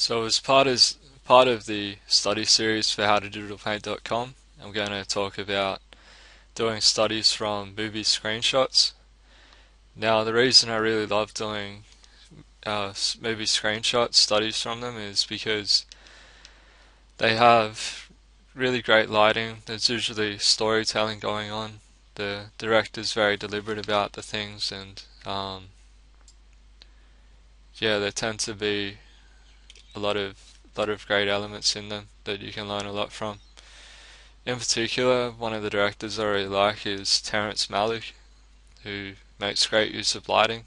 So as part of the study series for howtodigitalpaint.com, I'm going to talk about doing studies from movie screenshots. Now, the reason I really love doing movie screenshot studies from them is because they have really great lighting. There's usually storytelling going on. The director's very deliberate about the things, and yeah, there tend to be a lot of great elements in them that you can learn a lot from. In particular, one of the directors I really like is Terrence Malick, who makes great use of lighting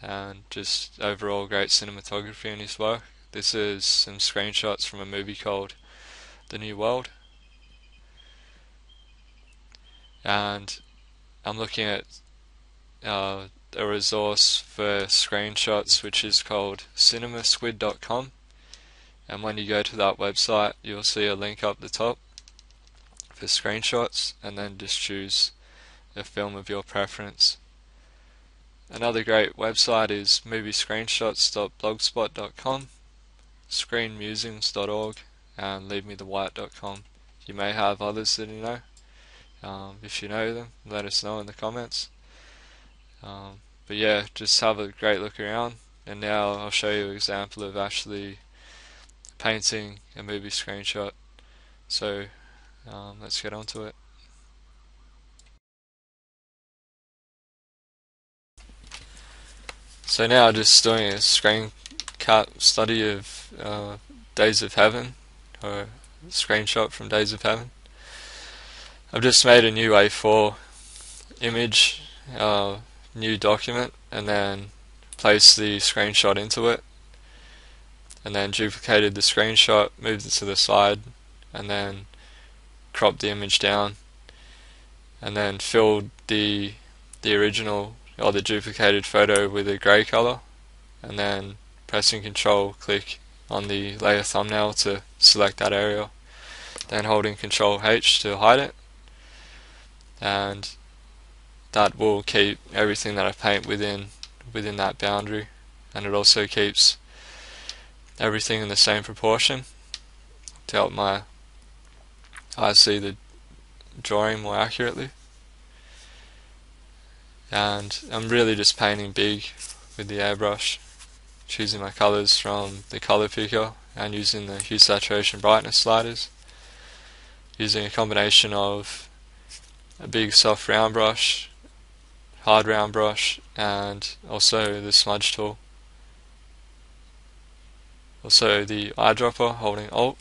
and just overall great cinematography in his work. This is some screenshots from a movie called The New World, and I'm looking at a resource for screenshots which is called cinemasquid.com, and when you go to that website you'll see a link up the top for screenshots, and then just choose a film of your preference. Another great website is moviescreenshots.blogspot.com, screenmusings.org, and leavemethewhite.com. You may have others that you know. If you know them, let us know in the comments. But yeah, just have a great look around, and now I'll show you an example of actually painting a movie screenshot. So let's get on to it. So now just doing a screencap study of Days of Heaven, or a screenshot from Days of Heaven. I've just made a new A4 image, new document, and then placed the screenshot into it, and then duplicated the screenshot, moved it to the side, and then cropped the image down, and then filled the original or the duplicated photo with a grey colour, and then pressing Control click on the layer thumbnail to select that area, then holding Control H to hide it, and that will keep everything that I paint within that boundary, and it also keeps everything in the same proportion to help my eyes see the drawing more accurately. And I'm really just painting big with the airbrush, choosing my colours from the colour picker and using the hue, saturation, brightness sliders, using a combination of a big soft round brush, hard round brush, and also the smudge tool. Also the eyedropper, holding Alt,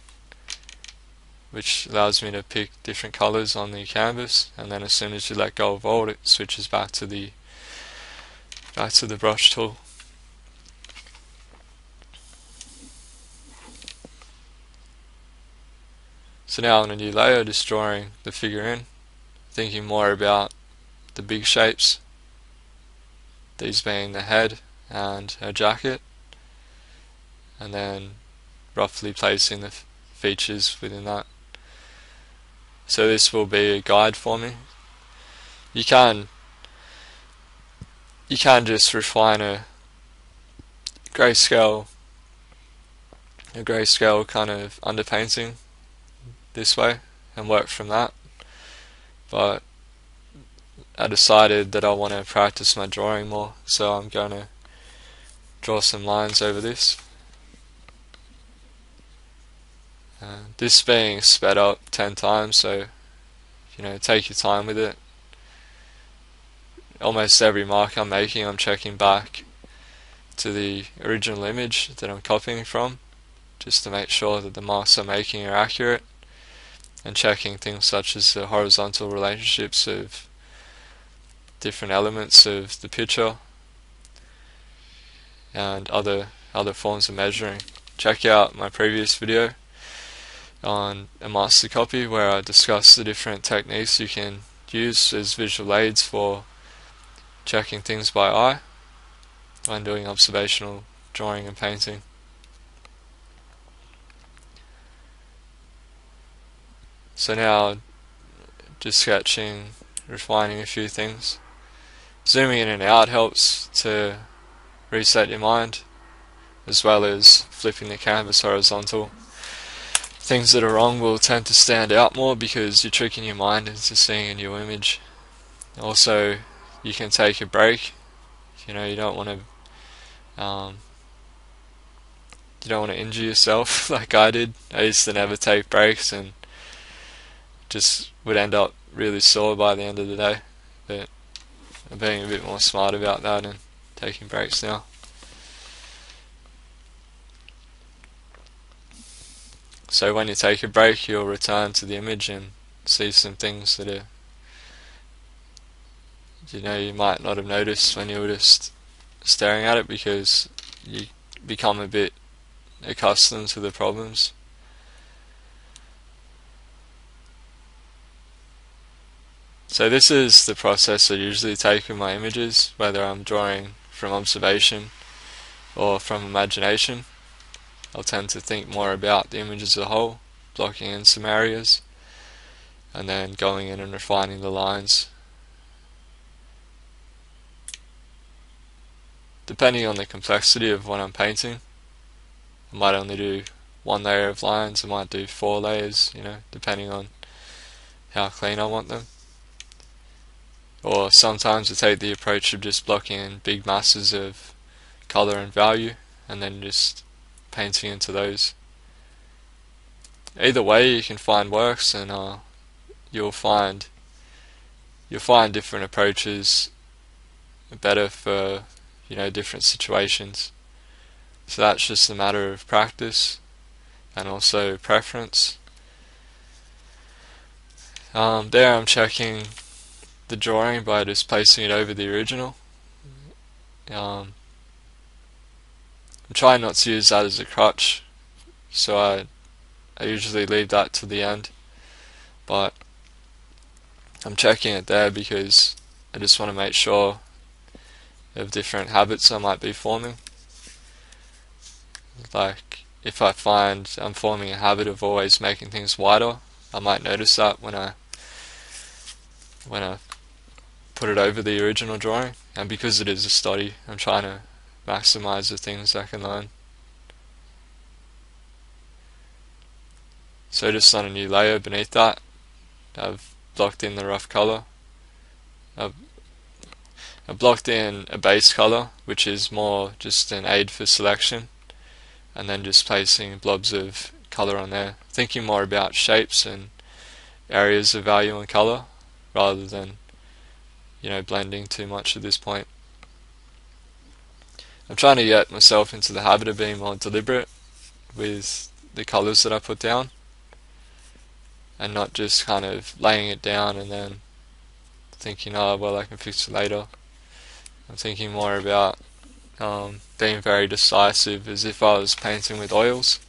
which allows me to pick different colours on the canvas, and then as soon as you let go of Alt it switches back to the brush tool. So now on a new layer, just drawing the figure in, thinking more about the big shapes, these being the head and her jacket, and then roughly placing the features within that. So this will be a guide for me. You can just refine a grayscale kind of underpainting this way and work from that, but I decided that I want to practice my drawing more, so I'm going to draw some lines over this. This being sped up 10 times, so take your time with it. Almost every mark I'm making, I'm checking back to the original image that I'm copying from, just to make sure that the marks I'm making are accurate, and checking things such as the horizontal relationships of different elements of the picture and other forms of measuring. Check out my previous video on a master copy where I discuss the different techniques you can use as visual aids for checking things by eye when doing observational drawing and painting. So now just sketching, refining a few things. Zooming in and out helps to reset your mind. as well as flipping the canvas horizontal. Things that are wrong will tend to stand out more because you're tricking your mind into seeing a new image. Also, you can take a break. You don't want to injure yourself like I did. I used to never take breaks and just would end up really sore by the end of the day. But I'm being a bit more smart about that and taking breaks now. So when you take a break, you'll return to the image and see some things that are, you might not have noticed when you were just staring at it, because you become a bit accustomed to the problems. So this is the process I usually take with my images, whether I'm drawing from observation or from imagination. I'll tend to think more about the image as a whole, blocking in some areas, and then going in and refining the lines. Depending on the complexity of what I'm painting, I might only do one layer of lines, I might do 4 layers, depending on how clean I want them. Or sometimes I take the approach of just blocking in big masses of color and value, and then just painting into those. Either way, you can find works, and you'll find different approaches better for different situations. So that's just a matter of practice and also preference. There I'm checking the drawing by just placing it over the original. I'm trying not to use that as a crutch, so I usually leave that to the end, but I'm checking it there because I just want to make sure of different habits I might be forming. Like if I find I'm forming a habit of always making things wider, I might notice that when I put it over the original drawing. And because it is a study, I'm trying to maximize the things I can learn. So just on a new layer beneath that, I've blocked in the rough color. I've blocked in a base color, which is more just an aid for selection, and then just placing blobs of color on there, thinking more about shapes and areas of value and color rather than blending too much at this point. I'm trying to get myself into the habit of being more deliberate with the colors that I put down, and not just kind of laying it down and then thinking, oh well, I can fix it later. I'm thinking more about being very decisive, as if I was painting with oils,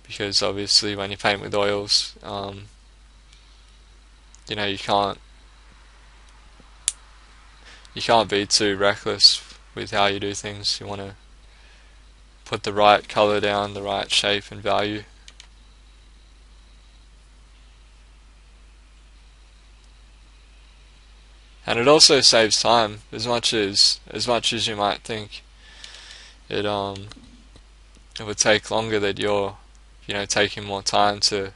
because obviously when you paint with oils, you can't be too reckless with how you do things. You want to put the right color down, the right shape and value. And it also saves time, as much as you might think it would take longer, that you're taking more time to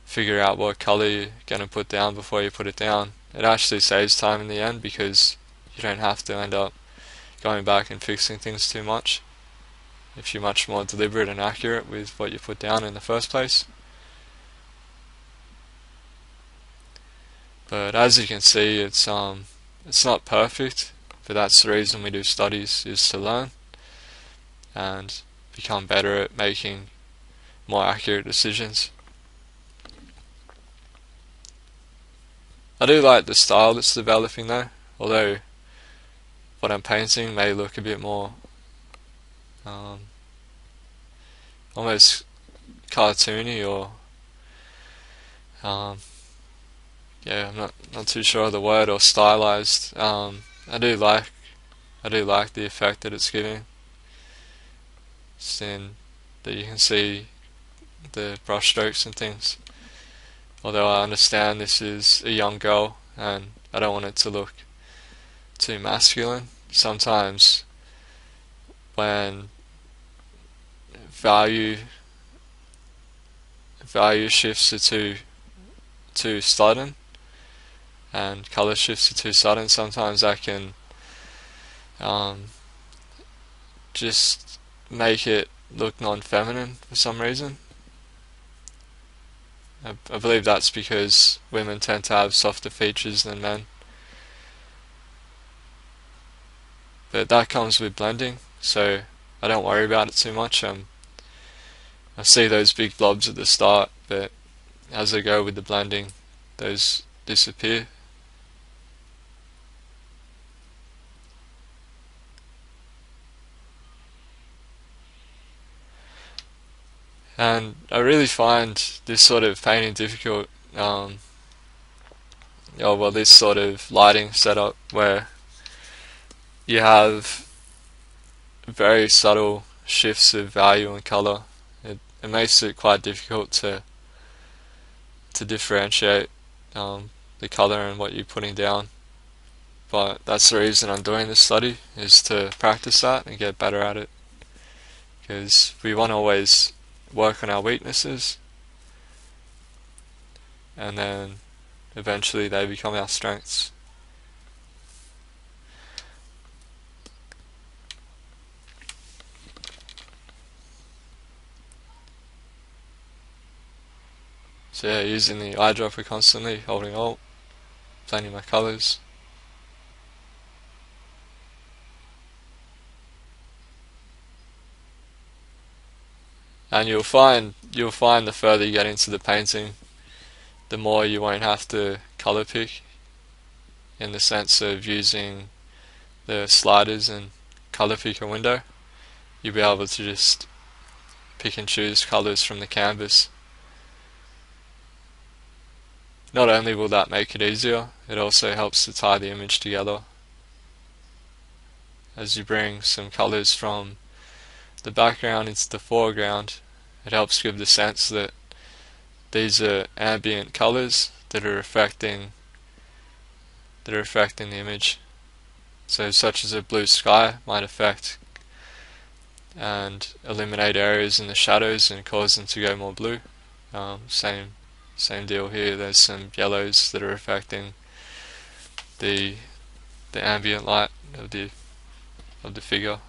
figure out what color you're going to put down before you put it down. It actually saves time in the end, because you don't have to end up going back and fixing things too much if you're much more deliberate and accurate with what you put down in the first place. But as you can see, it's not perfect, but that's the reason we do studies, is to learn and become better at making more accurate decisions. I do like the style that's developing though, although what I'm painting may look a bit more almost cartoony, or yeah, I'm not too sure of the word, or stylized. I do like the effect that it's giving. Just in that you can see the brush strokes and things. Although I understand this is a young girl and I don't want it to look too masculine. Sometimes when value shifts are too sudden and color shifts are too sudden, sometimes I can just make it look non-feminine for some reason. I believe that's because women tend to have softer features than men. But that comes with blending, so I don't worry about it too much. I see those big blobs at the start, but as I go with the blending, those disappear. And I really find this sort of painting difficult, this sort of lighting setup where you have very subtle shifts of value and color. It makes it quite difficult to differentiate the color and what you're putting down. But that's the reason I'm doing this study, is to practice that and get better at it, because we want to always work on our weaknesses and then eventually they become our strengths. So yeah, using the eyedropper constantly, holding Alt, blending my colors. And you'll find the further you get into the painting, the more you won't have to color pick, in the sense of using the sliders and color picker window. You'll be able to just pick and choose colors from the canvas. Not only will that make it easier, it also helps to tie the image together. As you bring some colors from the background into the foreground, it helps give the sense that these are ambient colors that are affecting the image. So such as a blue sky might affect and eliminate areas in the shadows and cause them to go more blue. Same deal here. There's some yellows that are affecting the ambient light of the figure.